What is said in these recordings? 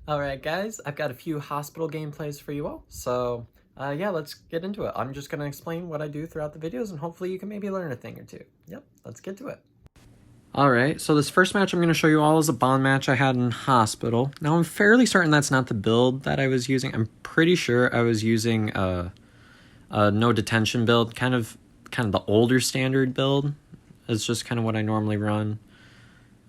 Alright guys, I've got a few hospital gameplays for you all, so yeah, let's get into it. I'm just going to explain what I do throughout the videos, and hopefully you can maybe learn a thing or two. Yep, let's get to it. Alright, so this first match I'm going to show you all is a bond match I had in hospital. Now I'm fairly certain that's not the build that I was using. I'm pretty sure I was using a no detention build, kind of the older standard build. It's just kind of what I normally run.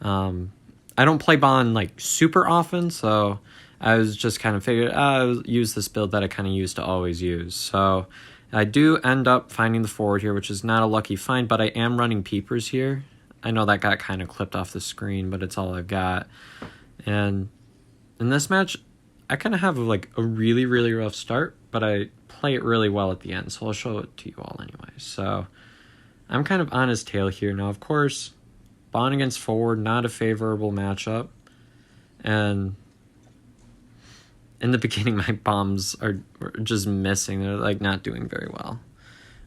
I don't play Bond like super often, so I was just kind of figured I'll use this build that I kind of used to always use. So I do end up finding the forward here, which is not a lucky find, but I am running peepers here. I know that got kind of clipped off the screen, but it's all I've got. And in this match, I kind of have like a really, really rough start, but I play it really well at the end, so I'll show it to you all anyway. So I'm kind of on his tail here. Now, of course, Bond against forward, not a favorable matchup. And in the beginning, my bombs are just missing. They're like not doing very well.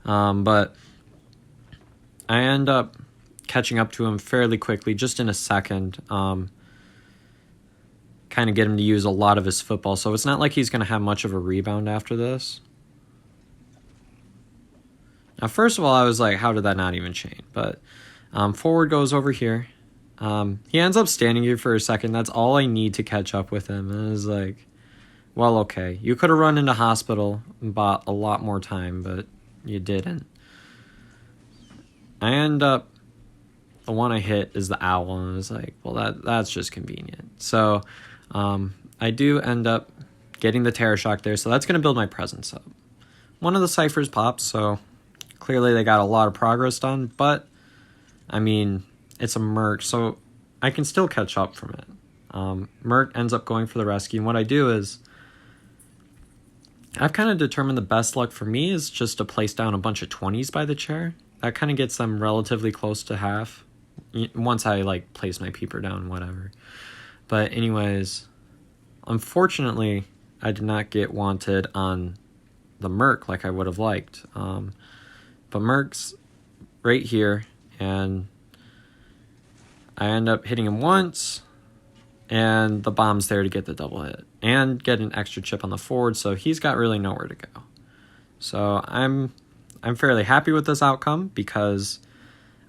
But I end up catching up to him fairly quickly, just in a second. Kind of get him to use a lot of his football. So it's not like he's going to have much of a rebound after this. Now, first of all, I was like, how did that not even chain? But forward goes over here. He ends up standing here for a second. That's all I need to catch up with him. And I was like, well, okay. You could have run into hospital and bought a lot more time, but you didn't. I end up, the one I hit is the owl, and I was like, well, that's just convenient. So I do end up getting the Terror Shock there, so that's going to build my presence up. One of the ciphers pops, so clearly they got a lot of progress done, but I mean, it's a Merc, so I can still catch up from it. Merc ends up going for the rescue, and what I do is I've kind of determined the best luck for me is just to place down a bunch of 20s by the chair. That kind of gets them relatively close to half once I like place my peeper down, whatever. But anyways, unfortunately, I did not get wanted on the Merc like I would have liked. But Merc's right here, and I end up hitting him once, and the bomb's there to get the double hit and get an extra chip on the forward, so he's got really nowhere to go. So I'm fairly happy with this outcome because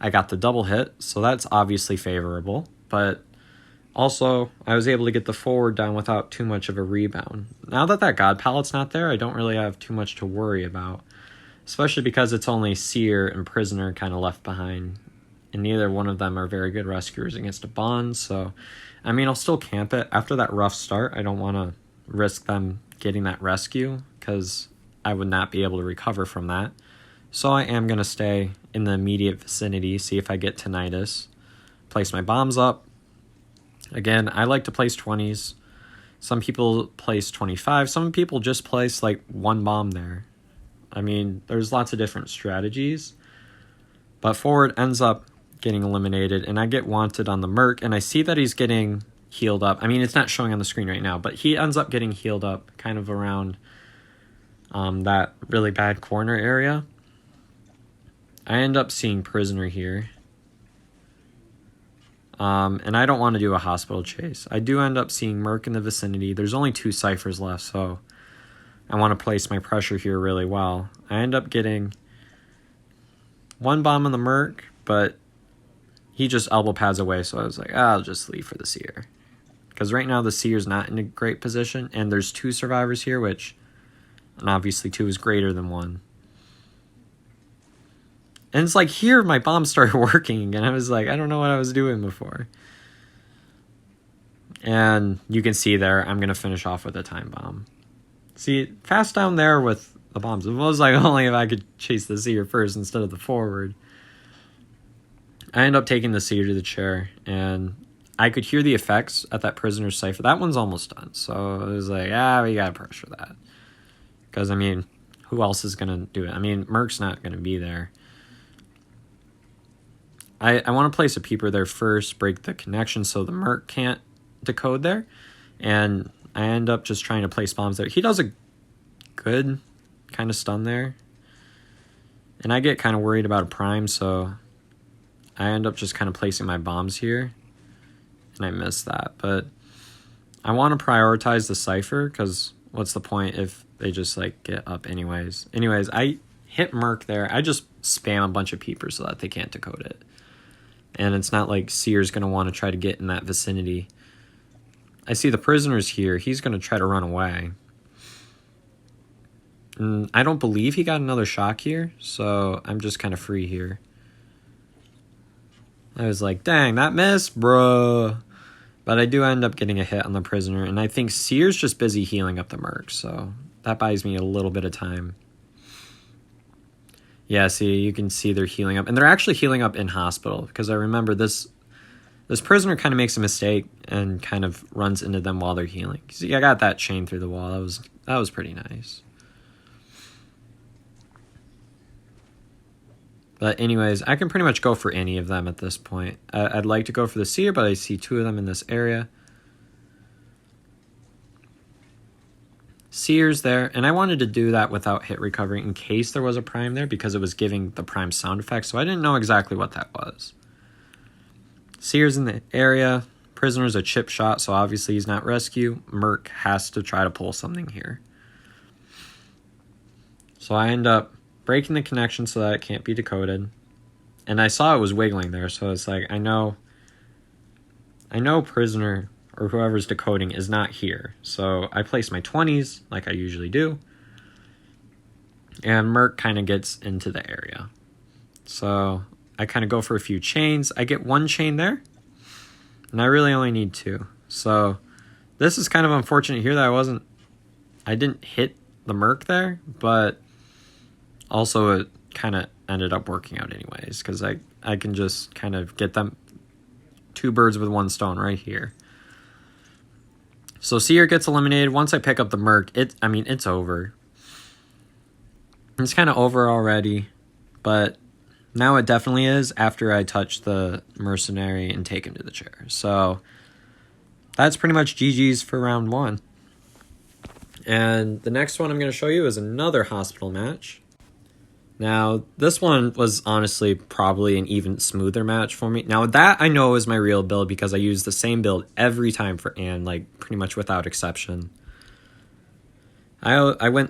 I got the double hit, so that's obviously favorable, but also I was able to get the forward down without too much of a rebound. Now that God Pallet's not there, I don't really have too much to worry about, especially because it's only Seer and Prisoner kind of left behind, and neither one of them are very good rescuers against a Bond, so I mean, I'll still camp it. After that rough start, I don't want to risk them getting that rescue because I would not be able to recover from that. So I am going to stay in the immediate vicinity, see if I get tinnitus, place my bombs up. Again, I like to place 20s. Some people place 25. Some people just place like one bomb there. I mean, there's lots of different strategies. But forward ends up getting eliminated, and I get wanted on the Merc, and I see that he's getting healed up. I mean, it's not showing on the screen right now, but he ends up getting healed up kind of around that really bad corner area. I end up seeing Prisoner here. And I don't want to do a hospital chase. I do end up seeing Merc in the vicinity. There's only 2 ciphers left, so I want to place my pressure here really well. I end up getting 1 bomb on the Merc, but he just elbow pads away, so I was like, I'll just leave for the Seer. Because right now the Seer's not in a great position, and there's 2 survivors here, and obviously 2 is greater than 1. And it's like here my bomb started working, and I was like, I don't know what I was doing before. And you can see there, I'm going to finish off with a time bomb. See, fast down there with the bombs. It was like only if I could chase the Seer first instead of the forward. I end up taking the Seer to the chair, and I could hear the effects at that Prisoner's cipher. That one's almost done, so I was like, we gotta pressure that. Because, I mean, who else is gonna do it? I mean, Merc's not gonna be there. I want to place a peeper there first, break the connection so the Merc can't decode there, and I end up just trying to place bombs there. He does a good kind of stun there, and I get kind of worried about a prime, so I end up just kind of placing my bombs here, and I miss that. But I want to prioritize the Cypher, because what's the point if they just, like, get up anyways. Anyways, I hit Merc there. I just spam a bunch of peepers so that they can't decode it. And it's not like Seer's going to want to try to get in that vicinity. I see the Prisoner's here. He's going to try to run away. And I don't believe he got another shock here, so I'm just kind of free here. I was like, dang, that missed, bro. But I do end up getting a hit on the Prisoner, and I think Seer's just busy healing up the Merc, so that buys me a little bit of time. Yeah, see, you can see they're healing up, and they're actually healing up in hospital, because I remember this Prisoner kind of makes a mistake and kind of runs into them while they're healing. See, I got that chain through the wall. That was pretty nice. But anyways, I can pretty much go for any of them at this point. I'd like to go for the Seer, but I see two of them in this area. Seer's there, and I wanted to do that without hit recovery in case there was a Prime there, because it was giving the Prime sound effect, so I didn't know exactly what that was. Seer's in the area. Prisoner's a chip shot, so obviously he's not rescue. Merc has to try to pull something here. So I end up breaking the connection so that it can't be decoded. And I saw it was wiggling there, so it's like, I know Prisoner or whoever's decoding is not here. So I place my 20s like I usually do. And Merc kind of gets into the area. So I kind of go for a few chains. I get one chain there. And I really only need two. So this is kind of unfortunate here that I didn't hit the Merc there, but also it kind of ended up working out anyways, because I can just kind of get them two birds with one stone right here. So Seer gets eliminated. Once I pick up the Merc, it's over. It's kind of over already, but now it definitely is after I touch the Mercenary and take him to the chair. So that's pretty much GG's for round one. And the next one I'm going to show you is another hospital match. Now, this one was honestly probably an even smoother match for me. Now, that I know is my real build because I use the same build every time for Anne, like pretty much without exception. I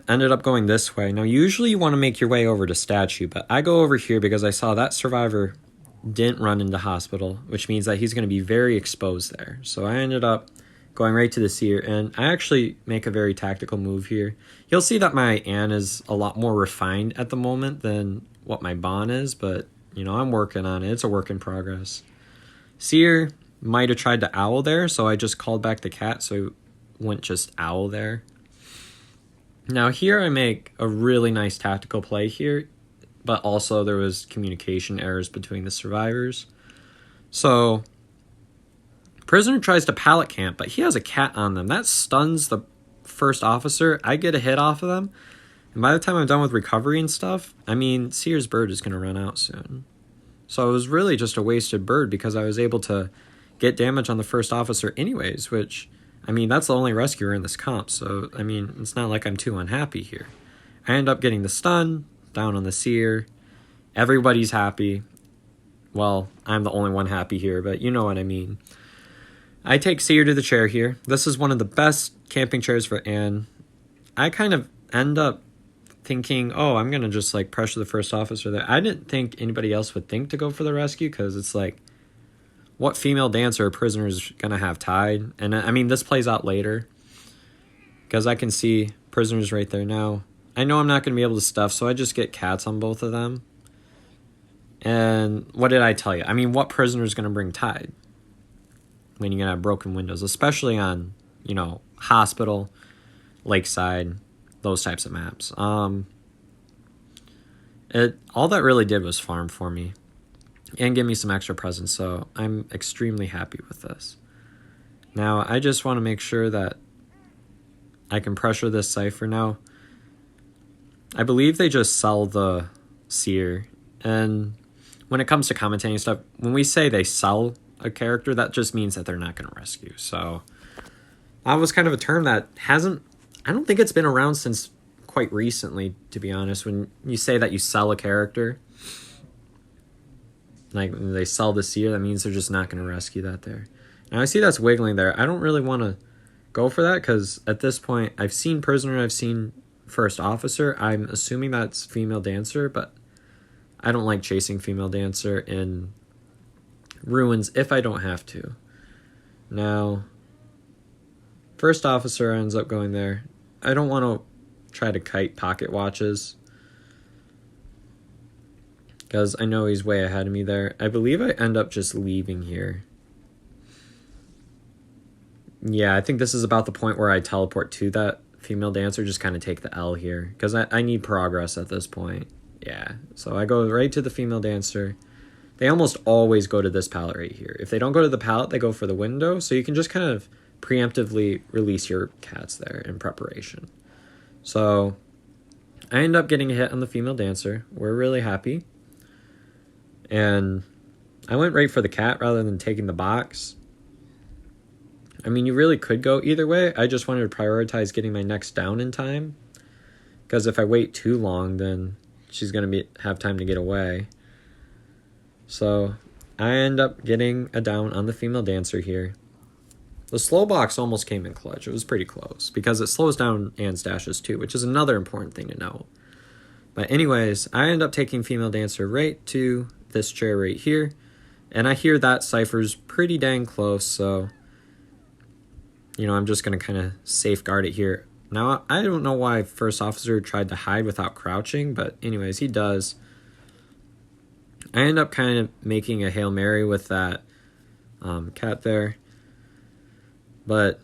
ended up going this way. Now, usually you want to make your way over to statue, but I go over here because I saw that survivor didn't run into hospital, which means that he's going to be very exposed there. So I ended up going right to the Seer, and I actually make a very tactical move here. You'll see that my Anne is a lot more refined at the moment than what my Bon is, but, you know, I'm working on it. It's a work in progress. Seer might have tried to owl there, so I just called back the cat, so it wouldn't just owl there. Now here I make a really nice tactical play here, but also there was communication errors between the survivors. So Prisoner tries to pallet camp, but he has a cat on them. That stuns the first officer. I get a hit off of them. And by the time I'm done with recovery and stuff, I mean, Seer's bird is going to run out soon. So it was really just a wasted bird because I was able to get damage on the first officer anyways, which, I mean, that's the only rescuer in this comp. So, I mean, it's not like I'm too unhappy here. I end up getting the stun, down on the Seer. Everybody's happy. Well, I'm the only one happy here, but you know what I mean. I take Seer to the chair here. This is one of the best camping chairs for Anne. I kind of end up thinking, oh, I'm going to just like pressure the first officer there. I didn't think anybody else would think to go for the rescue because it's like, what female dancer or prisoner is going to have tied? And I mean, this plays out later because I can see prisoners right there now. I know I'm not going to be able to stuff, so I just get cats on both of them. And what did I tell you? I mean, what prisoner is going to bring tied when you're going to have broken windows, especially on, you know, hospital, lakeside, those types of maps. All that really did was farm for me and give me some extra presence, so I'm extremely happy with this. Now, I just want to make sure that I can pressure this Cypher. Now, I believe they just sell the Seer, and when it comes to commentating stuff, when we say they sell a character, that just means that they're not going to rescue. So that was kind of a term that I don't think it's been around since quite recently, to be honest. When you say that you sell a character, like when they sell the Seer, that means they're just not going to rescue that there. Now I see that's wiggling there. I don't really want to go for that, because at this point, I've seen Prisoner, I've seen First Officer. I'm assuming that's Female Dancer, but I don't like chasing Female Dancer in Ruins if I don't have to. Now, First Officer ends up going there. I don't want to try to kite Pocket Watches, because I know he's way ahead of me there. I believe I end up just leaving here. Yeah, I think this is about the point where I teleport to that Female Dancer, just kind of take the L here, because I need progress at this point. Yeah, so I go right to the Female Dancer. They almost always go to this pallet right here. If they don't go to the pallet, they go for the window, so you can just kind of preemptively release your cats there in preparation. So I end up getting a hit on the Female Dancer. We're really happy. And I went right for the cat rather than taking the box. I mean, you really could go either way. I just wanted to prioritize getting my next down in time, because if I wait too long, then she's going to have time to get away. So I end up getting a down on the Female Dancer here. The slow box almost came in clutch. It was pretty close, because it slows down Anne's dashes too, which is another important thing to know. But anyways, I end up taking Female Dancer right to this chair right here, and I hear that Cypher's pretty dang close, so you know, I'm just going to kind of safeguard it here. Now, I don't know why First Officer tried to hide without crouching, but anyways, he does. I end up kind of making a Hail Mary with that cat there, but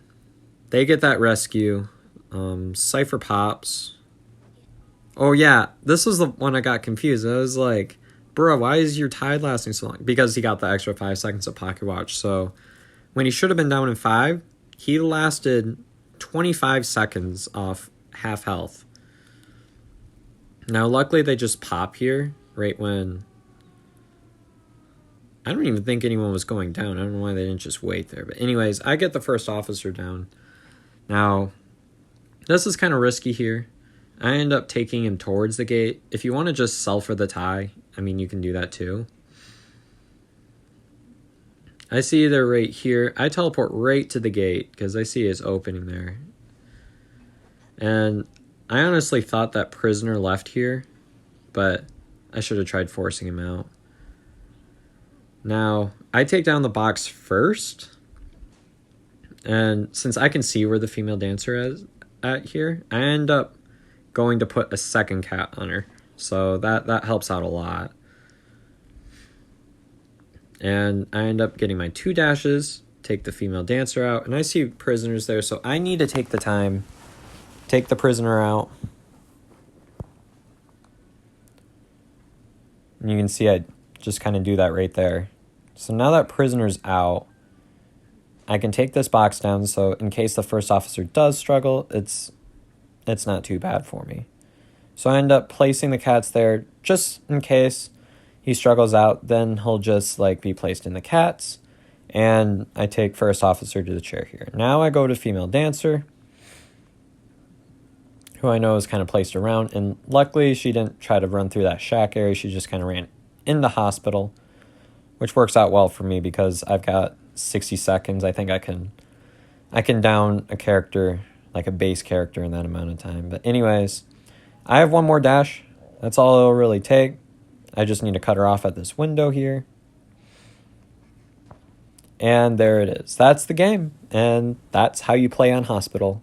they get that rescue. Cypher pops. Oh yeah, this was the one I got confused. I was like, bro, why is your tide lasting so long? Because he got the extra 5 seconds of Pocket Watch. So when he should have been down in 5, he lasted 25 seconds off half health. Now, luckily, they just pop here right when... I don't even think anyone was going down. I don't know why they didn't just wait there. But anyways, I get the First Officer down. Now, this is kind of risky here. I end up taking him towards the gate. If you want to just sell for the tie, I mean, you can do that too. I see they're right here. I teleport right to the gate because I see his opening there. And I honestly thought that Prisoner left here, but I should have tried forcing him out. Now, I take down the box first. And since I can see where the Female Dancer is at here, I end up going to put a second cat on her. So that helps out a lot. And I end up getting my 2 dashes, take the Female Dancer out, and I see Prisoners there, so I need to take the time, take the Prisoner out. And you can see I just kind of do that right there. So now that Prisoner's out, I can take this box down, so in case the First Officer does struggle, it's not too bad for me. So I end up placing the cats there just in case he struggles out, then he'll just like be placed in the cats, and I take First Officer to the chair here. Now I go to Female Dancer, who I know is kind of placed around, and luckily she didn't try to run through that shack area. She just kind of ran in the hospital, which works out well for me because I've got 60 seconds. I think I can down a character, like a base character, in that amount of time. But anyways, I have one more dash. That's all it'll really take. I just need to cut her off at this window here. And there it is. That's the game. And that's how you play on Hospital.